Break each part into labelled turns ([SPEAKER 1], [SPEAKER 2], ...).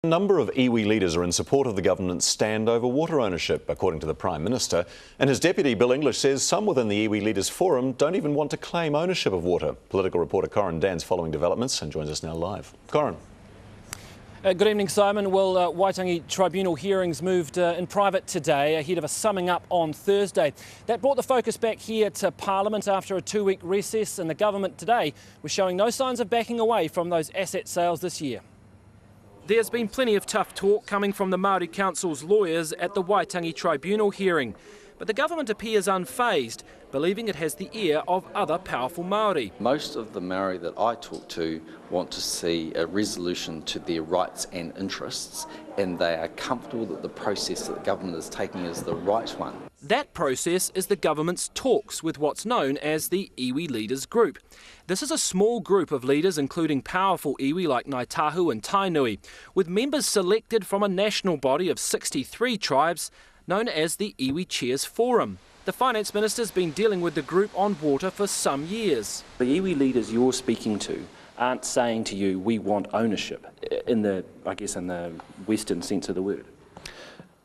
[SPEAKER 1] A number of iwi leaders are in support of the government's stand over water ownership, according to the Prime Minister. And his deputy, Bill English, says some within the iwi Leaders Forum don't even want to claim ownership of water. Political reporter Corin Dan's following developments and joins us now live. Corin.
[SPEAKER 2] Good evening, Simon. Well, Waitangi Tribunal hearings moved in private today ahead of a summing up on Thursday. That brought the focus back here to Parliament after a two-week recess, and the government today was showing no signs of backing away from those asset sales this year. There's been plenty of tough talk coming from the Māori Council's lawyers at the Waitangi Tribunal hearing, but the government appears unfazed, believing it has the ear of other powerful Māori.
[SPEAKER 3] Most of the Māori that I talk to want to see a resolution to their rights and interests, and they are comfortable that the process that the government is taking is the right one.
[SPEAKER 2] That process is the government's talks with what's known as the iwi Leaders Group. This is a small group of leaders including powerful iwi like Ngāi Tahu and Tainui, with members selected from a national body of 63 tribes known as the Iwi Chairs Forum. The Finance Minister's been dealing with the group on water for some years.
[SPEAKER 4] The iwi leaders you're speaking to aren't saying to you, we want ownership, in the Western sense of the word.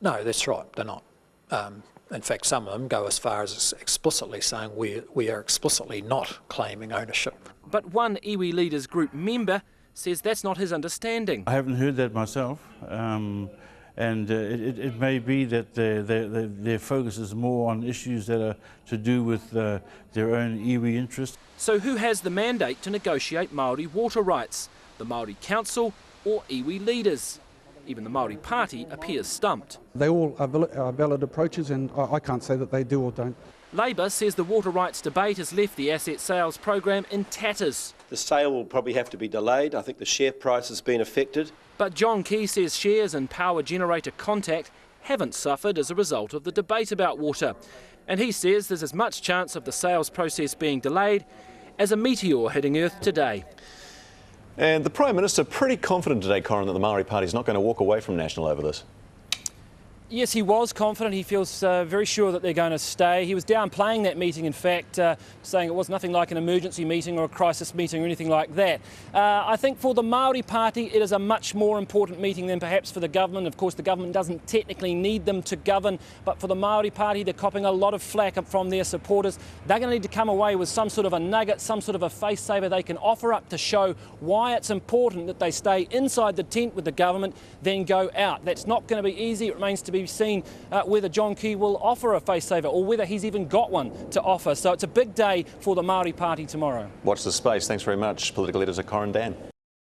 [SPEAKER 5] No, that's right, they're not. In fact, some of them go as far as explicitly saying we are explicitly not claiming ownership.
[SPEAKER 2] But one iwi Leaders Group member says that's not his understanding.
[SPEAKER 6] I haven't heard that myself, and it may be that their focus is more on issues that are to do with their own iwi interests.
[SPEAKER 2] So who has the mandate to negotiate Māori water rights? The Māori Council or iwi leaders? Even the Māori Party appears stumped.
[SPEAKER 7] They all are valid approaches, and I can't say that they do or don't.
[SPEAKER 2] Labor says the water rights debate has left the asset sales program in tatters.
[SPEAKER 8] The sale will probably have to be delayed. I think the share price has been affected.
[SPEAKER 2] But John Key says shares in power generator Contact haven't suffered as a result of the debate about water. And he says there's as much chance of the sales process being delayed as a meteor hitting Earth today.
[SPEAKER 1] And the Prime Minister pretty confident today, Corin, that the Māori Party is not going to walk away from National over this.
[SPEAKER 2] Yes, he was confident. He feels very sure that they're going to stay. He was downplaying that meeting, in fact, saying it was nothing like an emergency meeting or a crisis meeting or anything like that. I think for the Māori Party, it is a much more important meeting than perhaps for the government. Of course, the government doesn't technically need them to govern, but for the Māori Party, they're copping a lot of flack from their supporters. They're going to need to come away with some sort of a nugget, some sort of a face saver they can offer up to show why it's important that they stay inside the tent with the government, then go out. That's not going to be easy. It remains to be seen whether John Key will offer a face saver or whether he's even got one to offer. So it's a big day for the Māori Party tomorrow.
[SPEAKER 1] Watch the space. Thanks very much. Political editor Corin Dan.